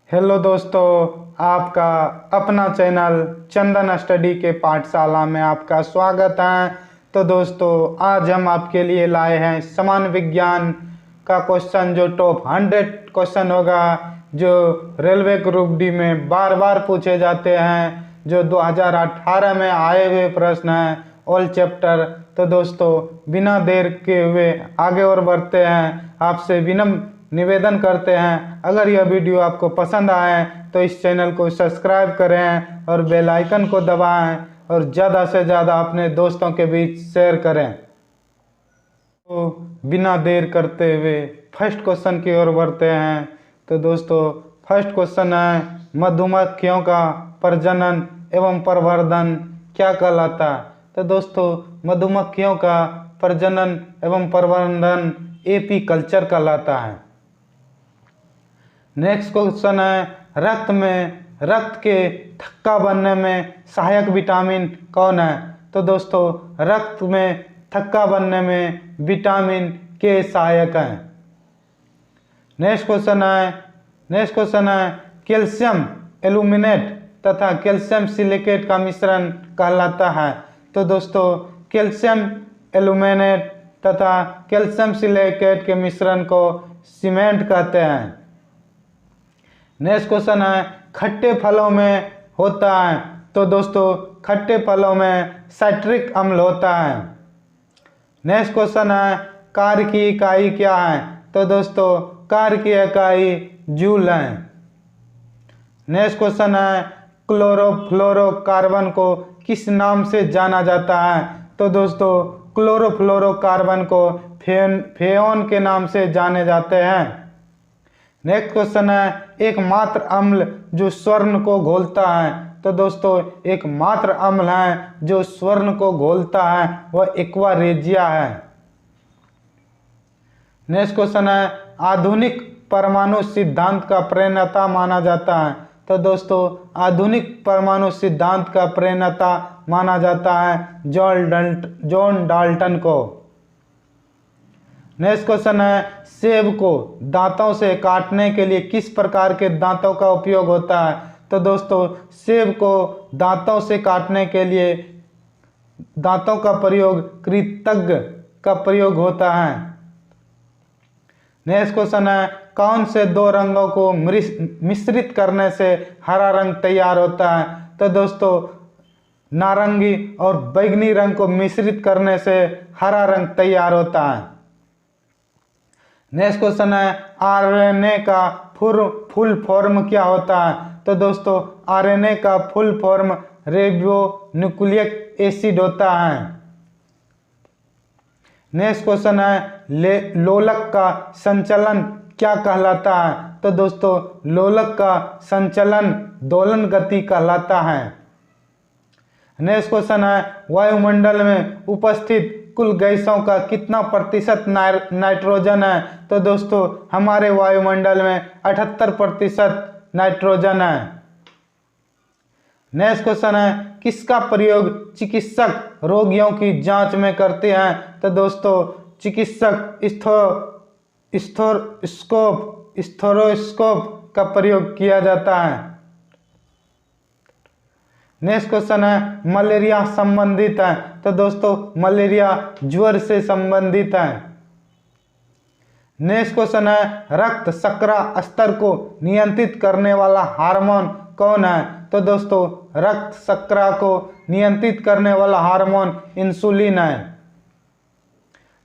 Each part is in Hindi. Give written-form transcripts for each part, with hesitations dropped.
हेलो दोस्तों, आपका अपना चैनल चंदन स्टडी के पाठशाला में आपका स्वागत है। तो दोस्तों, आज हम आपके लिए लाए हैं सामान्य विज्ञान का क्वेश्चन, जो टॉप 100 क्वेश्चन होगा, जो रेलवे ग्रुप डी में बार बार पूछे जाते हैं, जो 2018 में आए हुए प्रश्न हैं, ऑल चैप्टर। तो दोस्तों, बिना देर के हुए आगे और बढ़ते हैं। आपसे विनम्र निवेदन करते हैं, अगर यह वीडियो आपको पसंद आए तो इस चैनल को सब्सक्राइब करें और बेल आइकन को दबाएं और ज़्यादा से ज़्यादा अपने दोस्तों के बीच शेयर करें। तो बिना देर करते हुए फर्स्ट क्वेश्चन की ओर बढ़ते हैं। तो दोस्तों, फर्स्ट क्वेश्चन है, मधुमक्खियों का प्रजनन एवं प्रवर्धन क्या कहलाता है? तो दोस्तों, मधुमक्खियों का प्रजनन एवं प्रवर्धन एपीकल्चर कहलाता है। नेक्स्ट क्वेश्चन है, रक्त के थक्का बनने में सहायक विटामिन कौन है? तो दोस्तों, रक्त में थक्का बनने में विटामिन के सहायक हैं। नेक्स्ट क्वेश्चन है, कैल्शियम एल्यूमिनेट तथा कैल्शियम सिलिकेट का मिश्रण कहलाता है। तो दोस्तों, कैल्शियम एल्यूमिनेट तथा कैल्शियम सिलिकेट के मिश्रण को सीमेंट कहते हैं। नेक्स्ट क्वेश्चन है, खट्टे फलों में होता है? तो दोस्तों, खट्टे फलों में साइट्रिक अम्ल होता है। नेक्स्ट क्वेश्चन है, कार्य की इकाई क्या है? तो दोस्तों, कार्य की इकाई जूल है। नेक्स्ट क्वेश्चन है, क्लोरोफ्लोरोकार्बन को किस नाम से जाना जाता है? तो दोस्तों, क्लोरोफ्लोरोकार्बन को फ्रेओन के नाम से जाने जाते हैं। नेक्स्ट क्वेश्चन है, एकमात्र अम्ल जो स्वर्ण को घोलता है? तो दोस्तों, एकमात्र अम्ल है जो स्वर्ण को घोलता है, वह एक्वा रेजिया है। नेक्स्ट क्वेश्चन है, आधुनिक परमाणु सिद्धांत का प्रणेता माना जाता है? तो दोस्तों, आधुनिक परमाणु सिद्धांत का प्रणेता माना जाता है जॉन डाल्टन को। नेक्स्ट क्वेश्चन है, सेब को दांतों से काटने के लिए किस प्रकार के दांतों का उपयोग होता है? तो दोस्तों, सेब को दांतों से काटने के लिए दांतों का प्रयोग कृतज्ञ का प्रयोग होता है। नेक्स्ट क्वेश्चन है, कौन से दो रंगों को मिश्रित करने से हरा रंग तैयार होता है? तो दोस्तों, नारंगी और बैंगनी रंग को मिश्रित करने से हरा रंग तैयार होता है। नेक्स्ट क्वेश्चन है, आरएनए का फुल फॉर्म क्या होता है? तो दोस्तों, आरएनए का फुल फॉर्म रेबो न्यूक्लिक एसिड होता है। नेक्स्ट क्वेश्चन है, लोलक का संचलन क्या कहलाता है? तो दोस्तों, लोलक का संचलन दोलन गति कहलाता है। नेक्स्ट क्वेश्चन है, वायुमंडल में उपस्थित कुल गैसों का कितना प्रतिशत नाइट्रोजन है? तो दोस्तों, हमारे वायुमंडल में 78% नाइट्रोजन है। नेक्स्ट क्वेश्चन है, किसका प्रयोग चिकित्सक रोगियों की जांच में करते हैं? तो दोस्तों, चिकित्सक स्टेथोस्कोप का प्रयोग किया जाता है। नेक्स्ट क्वेश्चन है, मलेरिया संबंधित है? तो दोस्तों, मलेरिया ज्वर से संबंधित है। नेक्स्ट क्वेश्चन है, रक्त शर्करा स्तर को नियंत्रित करने वाला हार्मोन कौन है? तो दोस्तों, रक्त शर्करा को नियंत्रित करने वाला हार्मोन इंसुलिन है।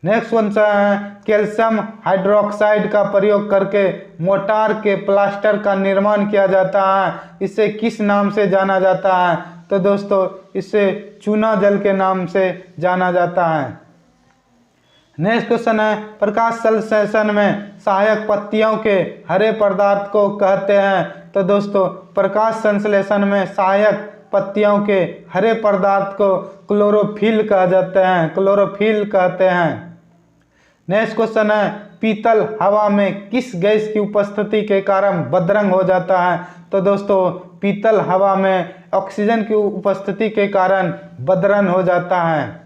नेक्स्ट क्वेश्चन है, कैल्शियम हाइड्रोक्साइड का प्रयोग करके मोटार के प्लास्टर का निर्माण किया जाता है, इसे किस नाम से जाना जाता है? तो दोस्तों, इसे चूना जल के नाम से जाना जाता है। नेक्स्ट क्वेश्चन है, प्रकाश संश्लेषण में सहायक पत्तियों के हरे पदार्थ को कहते हैं? तो दोस्तों, प्रकाश संश्लेषण में सहायक पत्तियों के हरे पदार्थ को क्लोरोफिल कहते हैं। नेक्स्ट क्वेश्चन है, पीतल हवा में किस गैस की उपस्थिति के कारण बदरंग हो जाता है? तो दोस्तों, पीतल हवा में ऑक्सीजन की उपस्थिति के कारण बदरंग हो जाता है।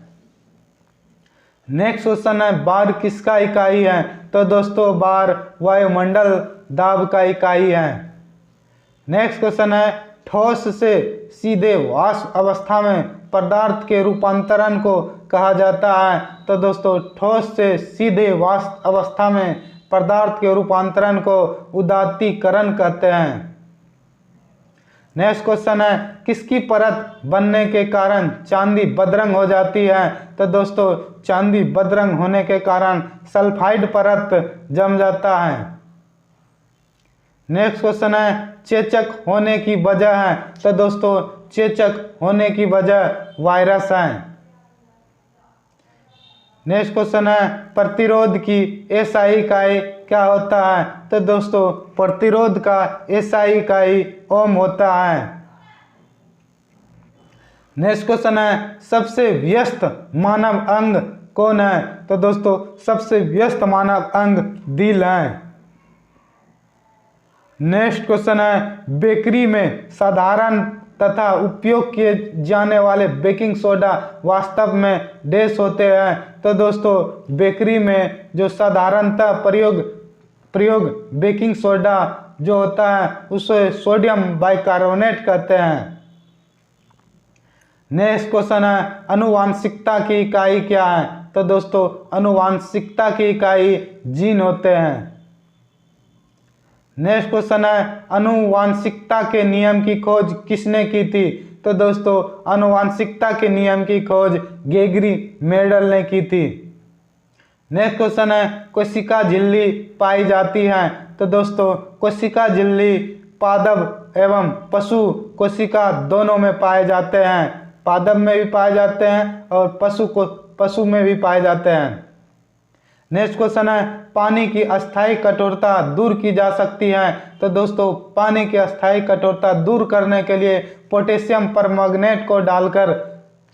नेक्स्ट क्वेश्चन है, बार किसका इकाई है? तो दोस्तों, बार वायुमंडल दाब का इकाई है। नेक्स्ट क्वेश्चन है, ठोस से सीधे वाष्प अवस्था में पदार्थ के रूपांतरण को कहा जाता है। तो दोस्तों ठोस से सीधे वाष्प अवस्था में पदार्थ के रूपांतरण को उदात्तीकरण कहते हैं। नेक्स्ट क्वेश्चन है, किसकी परत बनने के कारण चांदी बदरंग हो जाती है। तो दोस्तों चांदी बदरंग होने के कारण सल्फाइड परत जम जाता है। नेक्स्ट क्वेश्चन है, चेचक होने की वजह है। तो दोस्तों चेचक होने की वजह वायरस है। नेक्स्ट क्वेश्चन है, प्रतिरोध की एसआई इकाई क्या होता है। तो दोस्तों प्रतिरोध का एसआई इकाई ओम होता है। नेक्स्ट क्वेश्चन है, सबसे व्यस्त मानव अंग कौन है। तो दोस्तों सबसे व्यस्त मानव अंग दिल है। नेक्स्ट क्वेश्चन है, बेकरी में साधारण तथा उपयोग किए जाने वाले बेकिंग सोडा वास्तव में डैश होते हैं। तो दोस्तों बेकरी में जो साधारणतः प्रयोग बेकिंग सोडा जो होता है उसे सोडियम बाइकार्बोनेट कहते हैं। नेक्स्ट क्वेश्चन है, आनुवांशिकता की इकाई क्या है। तो दोस्तों आनुवांशिकता की इकाई जीन होते हैं। नेक्स्ट क्वेश्चन है, आनुवांशिकता के नियम की खोज किसने की थी। तो दोस्तों आनुवांशिकता के नियम की खोज ग्रेगरी मेंडल ने की थी। नेक्स्ट क्वेश्चन है, कोशिका झिल्ली पाई जाती है। तो दोस्तों कोशिका झिल्ली पादप एवं पशु कोशिका दोनों में पाए जाते हैं। पादप में भी पाए जाते हैं और पशु में भी पाए जाते हैं। नेक्स्ट क्वेश्चन है, पानी की अस्थायी कठोरता दूर की जा सकती है। तो दोस्तों पानी की अस्थायी कठोरता दूर करने के लिए पोटेशियम परमैंगनेट को डालकर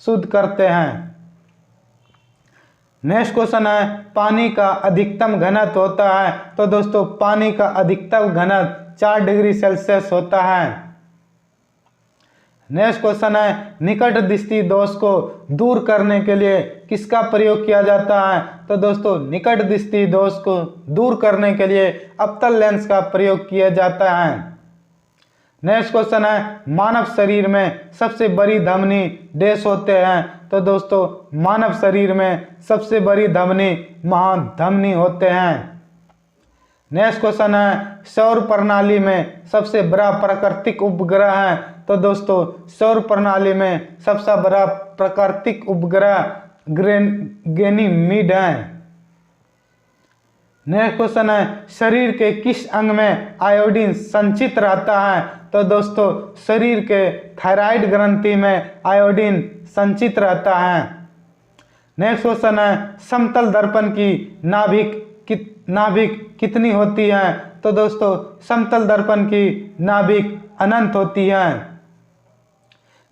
शुद्ध करते हैं। नेक्स्ट क्वेश्चन है, पानी का अधिकतम घनत्व होता है। तो दोस्तों पानी का अधिकतम घनत्व 4 डिग्री सेल्सियस होता है। नेक्स्ट क्वेश्चन है, निकट दृष्टि दोष को दूर करने के लिए किसका प्रयोग किया जाता है। तो दोस्तों निकट दृष्टि दोष को दूर करने के लिए अवतल लेंस का प्रयोग किया जाता है। नेक्स्ट क्वेश्चन है, मानव शरीर में सबसे बड़ी धमनी डैश होते हैं। तो दोस्तों मानव शरीर में सबसे बड़ी धमनी महाधमनी होते हैं। नेक्स्ट क्वेश्चन है, सौर प्रणाली में सबसे बड़ा प्राकृतिक उपग्रह है। तो दोस्तों सौर प्रणाली में सबसे बड़ा प्राकृतिक उपग्रह गैनीमीड है। नेक्स्ट क्वेश्चन है, शरीर के किस अंग में आयोडीन संचित रहता है। तो दोस्तों शरीर के थायराइड ग्रंथि में आयोडीन संचित रहता है। नेक्स्ट क्वेश्चन है, समतल दर्पण की नाभिक कितनी होती है। तो दोस्तों समतल दर्पण की नाभिक अनंत होती है।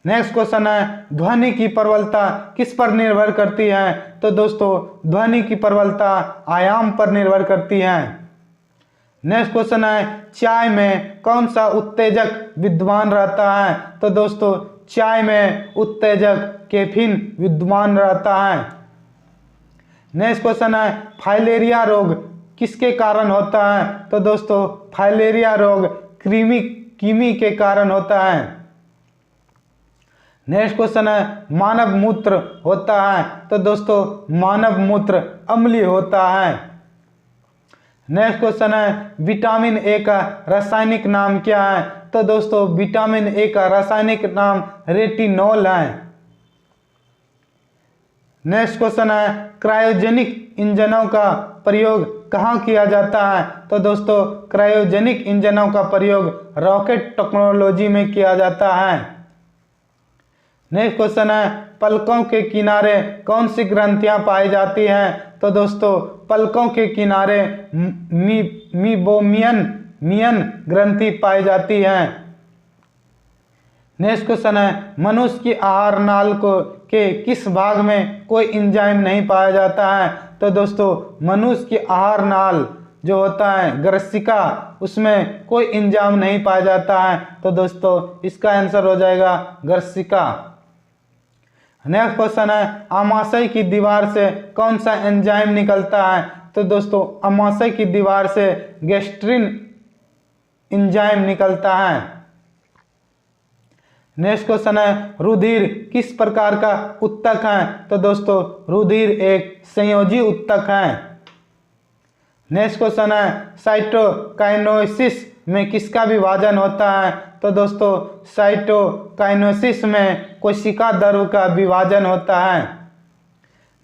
नेक्स्ट क्वेश्चन है, ध्वनि की प्रबलता किस पर निर्भर करती है। तो दोस्तों ध्वनि की प्रबलता आयाम पर निर्भर करती है। नेक्स्ट क्वेश्चन है, चाय में कौन सा उत्तेजक विद्यमान रहता है। तो दोस्तों चाय में उत्तेजक कैफीन विद्यमान रहता है। नेक्स्ट क्वेश्चन है, फाइलेरिया रोग किसके कारण होता है। तो दोस्तों फाइलेरिया रोग कृमि के कारण होता है। नेक्स्ट क्वेश्चन है, मानव मूत्र होता है। तो दोस्तों मानव मूत्र अम्लीय होता है। नेक्स्ट क्वेश्चन है, विटामिन ए का रासायनिक नाम क्या है। तो दोस्तों विटामिन ए का रासायनिक नाम रेटिनॉल है। नेक्स्ट क्वेश्चन है, क्रायोजेनिक इंजनों का प्रयोग कहाँ किया जाता है। तो दोस्तों क्रायोजेनिक इंजनों का प्रयोग रॉकेट टेक्नोलॉजी में किया जाता है। नेक्स्ट क्वेश्चन है, पलकों के किनारे कौन सी ग्रंथियां पाई जाती हैं। तो दोस्तों पलकों के किनारे मीबोमियन ग्रंथि पाई जाती है। नेक्स्ट क्वेश्चन है, मनुष्य की आहार नाल के किस भाग में कोई एंजाइम नहीं पाया जाता है। तो दोस्तों मनुष्य की आहार नाल जो होता है ग्रसिका उसमें कोई एंजाइम नहीं पाया जाता है। तो दोस्तों इसका आंसर हो जाएगा ग्रसिका। नेक्स्ट क्वेश्चन है, आमाशय की दीवार से कौन सा एंजाइम निकलता है। तो दोस्तों आमाशय की दीवार से गैस्ट्रिन एंजाइम निकलता है। नेक्स्ट क्वेश्चन है रुधिर किस प्रकार का उत्तक है? तो दोस्तों रुधिर एक संयोजी उत्तक है। नेक्स्ट क्वेश्चन है साइटोकाइनेसिस में किसका विभाजन होता है? तो दोस्तों साइटोकाइनेसिस में कोशिका द्रव्य का विभाजन होता है।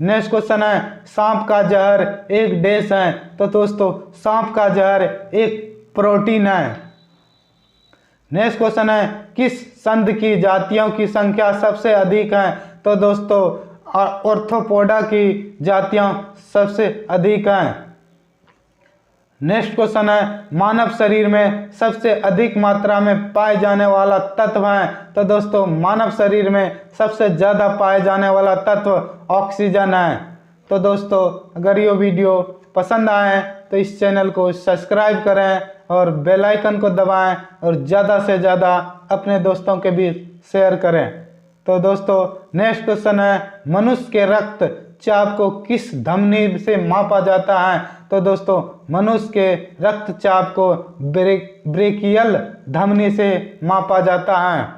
नेक्स्ट क्वेश्चन है सांप का जहर एक डैश है? तो दोस्तों सांप का जहर एक प्रोटीन है। नेक्स्ट क्वेश्चन है किस संघ की जातियों की संख्या सबसे अधिक है? तो दोस्तों ऑर्थोपोडा की जातियां सबसे अधिक हैं। नेक्स्ट क्वेश्चन है मानव शरीर में सबसे अधिक मात्रा में पाए जाने वाला तत्व है? तो दोस्तों मानव शरीर में सबसे ज़्यादा पाए जाने वाला तत्व ऑक्सीजन है। तो दोस्तों अगर ये वीडियो पसंद आए तो इस चैनल को सब्सक्राइब करें और बेल आइकन को दबाएं और ज़्यादा से ज़्यादा अपने दोस्तों के बीच शेयर करें। तो दोस्तों नेक्स्ट क्वेश्चन है मनुष्य के रक्तचाप को किस धमनी से मापा जाता है? तो दोस्तों मनुष्य के रक्तचाप को ब्रेकियल धमनी से मापा जाता है।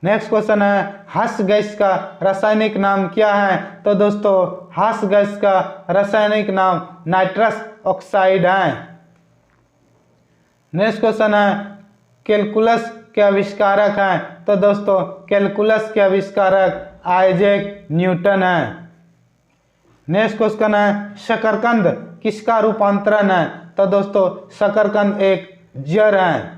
नेक्स्ट क्वेश्चन है हर्ष गैस का रासायनिक नाम क्या है? तो दोस्तों हर्ष गैस का रासायनिक नाम नाइट्रस ऑक्साइड है। नेक्स्ट क्वेश्चन है कैलकुलस के आविष्कारक हैं? तो दोस्तों कैलकुलस के आविष्कारक आइजैक न्यूटन है। नेक्स्ट क्वेश्चन है शकरकंद किसका रूपांतरण है? तो दोस्तों शकरकंद एक जड़ है।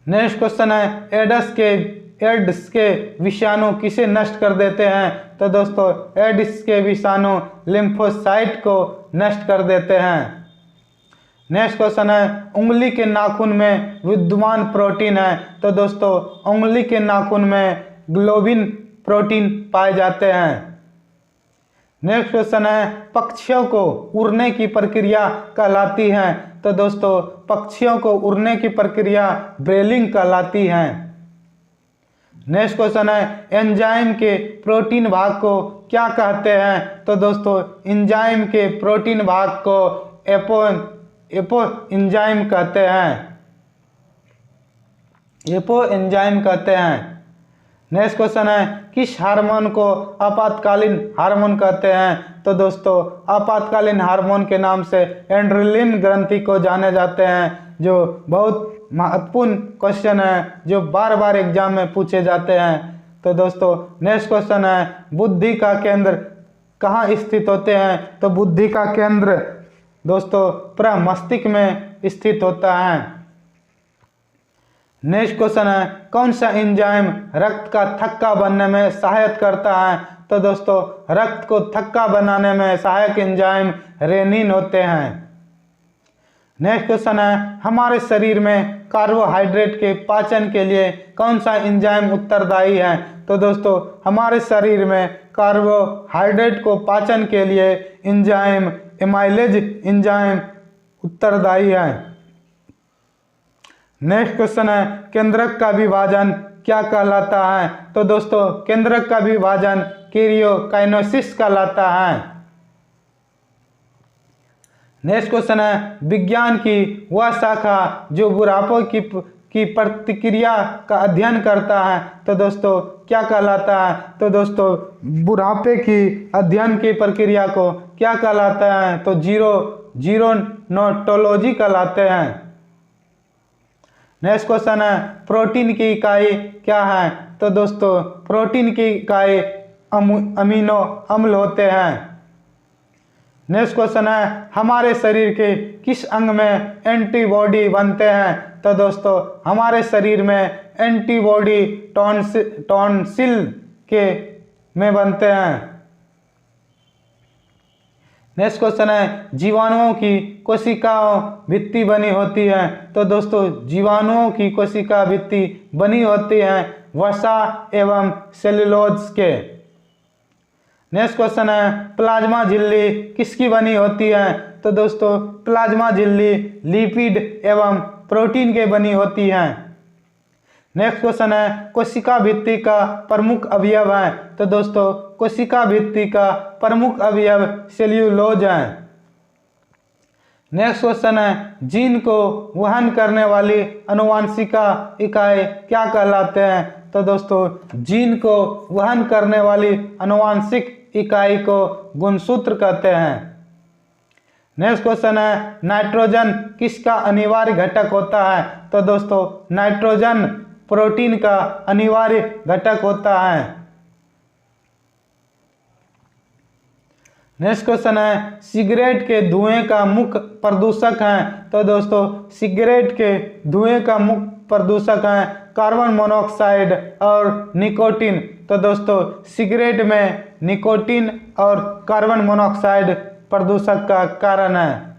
नेक्स्ट क्वेश्चन है एड्स के विषाणु किसे नष्ट कर देते हैं? तो दोस्तों एड्स के विषाणु लिम्फोसाइट को नष्ट कर देते हैं। नेक्स्ट क्वेश्चन है उंगली के नाखून में विद्यमान प्रोटीन है? तो दोस्तों उंगली के नाखून में ग्लोबिन प्रोटीन पाए जाते हैं। नेक्स्ट क्वेश्चन है पक्षियों को उड़ने की प्रक्रिया कहलाती है? तो दोस्तों पक्षियों को उड़ने की प्रक्रिया ब्रेलिंग कहलाती है। नेक्स्ट क्वेश्चन है एंजाइम के प्रोटीन भाग को क्या कहते हैं? तो दोस्तों एंजाइम के प्रोटीन भाग को एपो एंजाइम कहते हैं। एपो एंजाइम कहते हैं। नेक्स्ट क्वेश्चन है किस हार्मोन को आपातकालीन हार्मोन कहते हैं? तो दोस्तों आपातकालीन हार्मोन के नाम से एड्रेनलिन ग्रंथि को जाने जाते हैं, जो बहुत महत्वपूर्ण क्वेश्चन है जो बार बार एग्जाम में पूछे जाते हैं। तो दोस्तों नेक्स्ट क्वेश्चन है बुद्धि का केंद्र कहाँ स्थित होते हैं? तो बुद्धि का केंद्र दोस्तों प्रमस्तिष्क में स्थित होता है। नेक्स्ट क्वेश्चन है कौन सा एंजाइम रक्त का थक्का बनने में सहायता करता है? तो दोस्तों रक्त को थक्का बनाने में सहायक एंजाइम रेनिन होते हैं। नेक्स्ट क्वेश्चन है हमारे शरीर में कार्बोहाइड्रेट के पाचन के लिए कौन सा एंजाइम उत्तरदायी है? तो दोस्तों हमारे शरीर में कार्बोहाइड्रेट को पाचन के लिए एंजाइम एमाइलेज एंजाइम उत्तरदायी है। नेक्स्ट क्वेश्चन है केंद्रक का विभाजन क्या कहलाता है? तो दोस्तों केंद्रक का विभाजन कैरियोकाइनेसिस कहलाता है। नेक्स्ट क्वेश्चन है विज्ञान की वह शाखा जो बुढ़ापे की प्रतिक्रिया का अध्ययन करता है? तो दोस्तों क्या कहलाता है? तो दोस्तों बुढ़ापे की अध्ययन की प्रक्रिया को क्या कहलाता है? तो जीरोनोटोलॉजी कहलाते हैं। नेक्स्ट क्वेश्चन है प्रोटीन की इकाई क्या है? तो दोस्तों प्रोटीन की इकाई अमीनो अम्ल होते हैं। नेक्स्ट क्वेश्चन है हमारे शरीर के किस अंग में एंटीबॉडी बनते हैं? तो दोस्तों हमारे शरीर में एंटीबॉडी टॉन्सिल के में बनते हैं। नेक्स्ट क्वेश्चन है जीवाणुओं की कोशिकाओं भित्ति बनी होती है? तो दोस्तों जीवाणुओं की कोशिका भित्ति बनी होती है वसा एवं सेलुलोज के। नेक्स्ट क्वेश्चन है प्लाज्मा झिल्ली किसकी बनी होती है? तो दोस्तों प्लाज्मा झिल्ली लिपिड एवं प्रोटीन के बनी होती है। नेक्स्ट क्वेश्चन है कोशिका भित्ति का प्रमुख अवयव है? तो दोस्तों कोशिका भित्ति का प्रमुख अवयव सेल्यूलोज है। नेक्स्ट क्वेश्चन है, जीन को वहन करने वाली अनुवांशिका इकाई क्या कहलाते हैं? तो दोस्तों जीन को वहन करने वाली अनुवांशिक इकाई को गुणसूत्र कहते हैं। नेक्स्ट क्वेश्चन है, नाइट्रोजन किसका अनिवार्य घटक होता है? तो दोस्तों नाइट्रोजन प्रोटीन का अनिवार्य घटक होता है। नेक्स्ट क्वेश्चन है, सिगरेट के धुएं का मुख्य प्रदूषक है? तो दोस्तों सिगरेट के धुएं का मुख्य प्रदूषक है कार्बन मोनोऑक्साइड और निकोटीन। तो दोस्तों सिगरेट में निकोटीन और कार्बन मोनोऑक्साइड प्रदूषक का कारण है।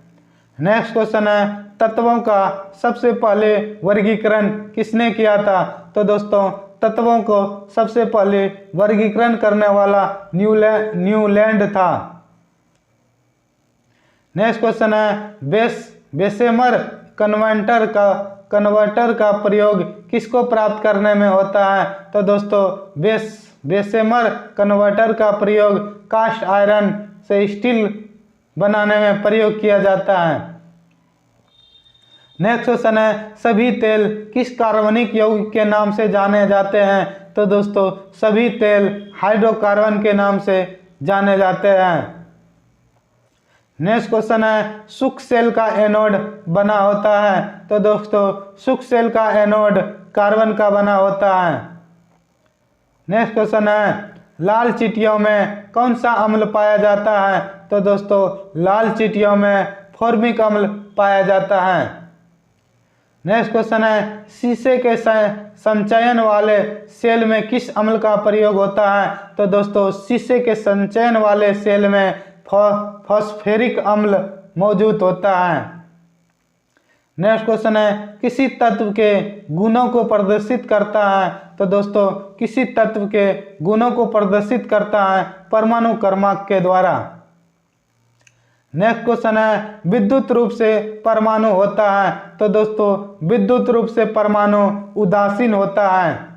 नेक्स्ट क्वेश्चन है, तत्वों का सबसे पहले वर्गीकरण किसने किया था? तो दोस्तों तत्वों को सबसे पहले वर्गीकरण करने वाला न्यूलैंड था। नेक्स्ट क्वेश्चन है, बेसेमर कन्वर्टर का प्रयोग किसको प्राप्त करने में होता है? तो दोस्तों बेसेमर कन्वर्टर का प्रयोग कास्ट आयरन से स्टील बनाने में प्रयोग किया जाता है। नेक्स्ट क्वेश्चन है, सभी तेल किस कार्बनिक यौगिक के नाम से जाने जाते हैं? तो दोस्तों सभी तेल हाइड्रोकार्बन के नाम से जाने जाते हैं। नेक्स्ट क्वेश्चन है, शुष्क सेल का एनोड बना होता है? तो दोस्तों शुष्क सेल का एनोड कार्बन का बना होता है। नेक्स्ट क्वेश्चन है, लाल चींटियों में कौन सा अम्ल पाया जाता है? तो दोस्तों लाल चींटियों में फॉर्मिक अम्ल पाया जाता है। नेक्स्ट क्वेश्चन है, शीशे के संचयन वाले सेल में किस अम्ल का प्रयोग होता है? तो दोस्तों शीशे के संचयन वाले सेल में फॉस्फेरिक अम्ल मौजूद होता है। नेक्स्ट क्वेश्चन है, किसी तत्व के गुणों को प्रदर्शित करता है? तो दोस्तों किसी तत्व के गुणों को प्रदर्शित करता है परमाणु क्रमांक के द्वारा। नेक्स्ट क्वेश्चन है, विद्युत रूप से परमाणु होता है? तो दोस्तों विद्युत रूप से परमाणु उदासीन होता है।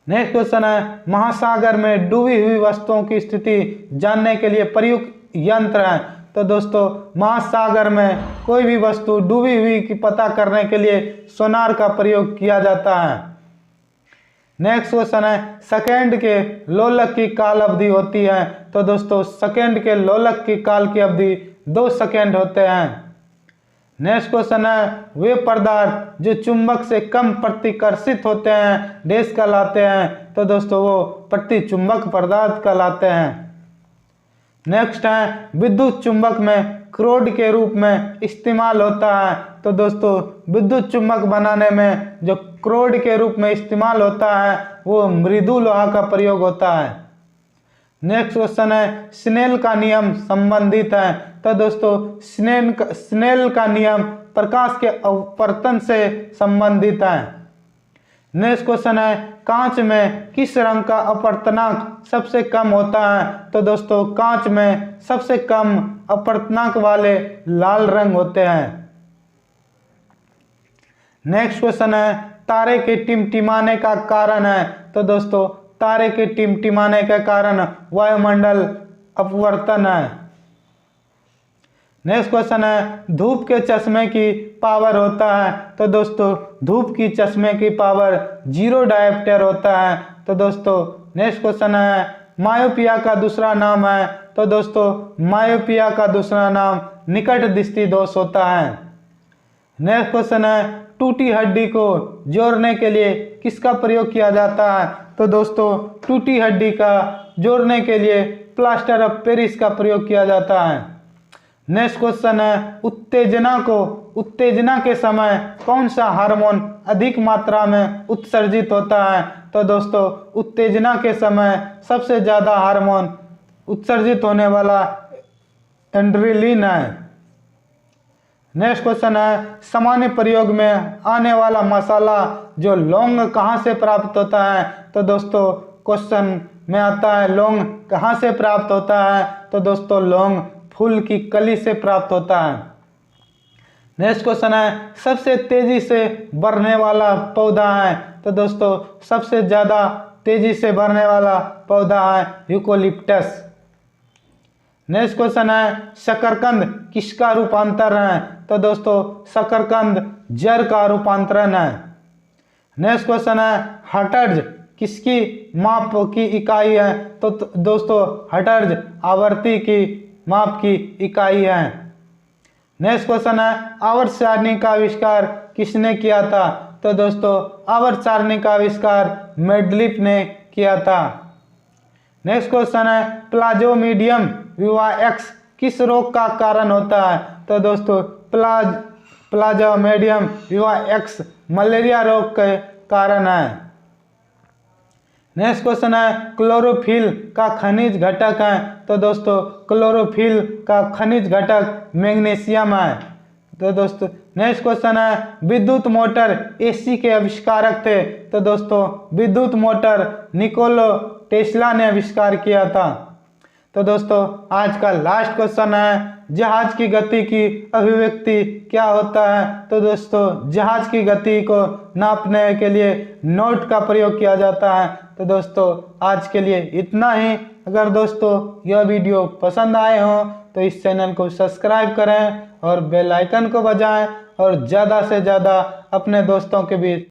नेक्स्ट क्वेश्चन है, महासागर में डूबी हुई वस्तुओं की स्थिति जानने के लिए प्रयुक्त यंत्र है? तो दोस्तों महासागर में कोई भी वस्तु डूबी हुई की पता करने के लिए सोनार का प्रयोग किया जाता है। नेक्स्ट क्वेश्चन है, सेकेंड के लोलक की काल अवधि होती है? तो दोस्तों सेकेंड के लोलक की काल की अवधि 2 सेकेंड होते हैं। नेक्स्ट क्वेश्चन है, वे पदार्थ जो चुंबक से कम प्रतिकर्षित होते हैं डैश कहलाते हैं? तो दोस्तों वो प्रतिचुंबक पदार्थ कहलाते हैं। नेक्स्ट है, विद्युत चुंबक में क्रोड के रूप में इस्तेमाल होता है? तो दोस्तों विद्युत चुंबक बनाने में जो क्रोड के रूप में इस्तेमाल होता है वो मृदु लोहा का प्रयोग होता है। नेक्स्ट क्वेश्चन है, स्नेल का नियम संबंधित है? तो दोस्तों स्नेल का नियम प्रकाश के अपवर्तन से संबंधित है। नेक्स्ट क्वेश्चन है, कांच में किस रंग का अपवर्तनांक सबसे कम होता है? तो दोस्तों कांच में सबसे कम अपवर्तनांक वाले लाल रंग होते हैं। नेक्स्ट क्वेश्चन है, तारे के टिमटिमाने का कारण है? तो दोस्तों तारे के टिमटिमाने के कारण वायुमंडल अपवर्तन है। नेक्स्ट क्वेश्चन है, धूप के चश्मे की पावर होता है? तो दोस्तों धूप की चश्मे की पावर 0 डायोप्टर होता है। तो दोस्तों नेक्स्ट क्वेश्चन है, मायोपिया का दूसरा नाम है? तो दोस्तों मायोपिया का दूसरा नाम निकट दृष्टि दोष होता है। नेक्स्ट क्वेश्चन है, टूटी हड्डी को जोड़ने के लिए किसका प्रयोग किया जाता है? तो दोस्तों टूटी हड्डी का जोड़ने के लिए प्लास्टर ऑफ पेरिस का प्रयोग किया जाता है। नेक्स्ट क्वेश्चन है, उत्तेजना के समय कौन सा हार्मोन अधिक मात्रा में उत्सर्जित होता है? तो दोस्तों उत्तेजना के समय सबसे ज़्यादा हार्मोन उत्सर्जित होने वाला एड्रेनलिन है। नेक्स्ट क्वेश्चन है, सामान्य प्रयोग में आने वाला मसाला जो लौंग कहाँ से प्राप्त होता है? तो दोस्तों क्वेश्चन में आता है लौंग कहाँ से प्राप्त होता है? तो दोस्तों लौंग फूल की कली से प्राप्त होता है। नेक्स्ट क्वेश्चन है, सबसे तेजी से बढ़ने वाला पौधा है? तो दोस्तों सबसे ज़्यादा तेजी से बढ़ने वाला पौधा है यूकोलिप्टस। नेक्स्ट क्वेश्चन है शकरकंद किसका रूपांतरण है? तो दोस्तों शकरकंद जर का रूपांतरण है। नेक्स्ट क्वेश्चन है हर्ट्ज किसकी माप की इकाई है? तो दोस्तों हर्ट्ज आवर्ती की माप की इकाई है। नेक्स्ट क्वेश्चन है आवर्त सारणी का आविष्कार किसने किया था? तो दोस्तों आवर्त सारणी का आविष्कार मेंडलीफ ने किया था। नेक्स्ट क्वेश्चन है प्लाज्मोडियम विवाह एक्स किस रोग का कारण होता है? तो दोस्तों प्लाज्मोडियम विवाह एक्स मलेरिया रोग के कारण है। नेक्स्ट क्वेश्चन है क्लोरोफिल का खनिज घटक है? तो दोस्तों क्लोरोफिल का खनिज घटक मैग्नीशियम है। तो दोस्तों नेक्स्ट क्वेश्चन है विद्युत मोटर एसी के आविष्कारक थे? तो दोस्तों विद्युत मोटर निकोला टेस्ला ने आविष्कार किया था। तो दोस्तों आज का लास्ट क्वेश्चन है जहाज की गति की अभिव्यक्ति क्या होता है? तो दोस्तों जहाज की गति को नापने के लिए नोट का प्रयोग किया जाता है। तो दोस्तों आज के लिए इतना ही। अगर दोस्तों यह वीडियो पसंद आए हो तो इस चैनल को सब्सक्राइब करें और बेल आइकन को बजाएं और ज़्यादा से ज़्यादा अपने दोस्तों के बीच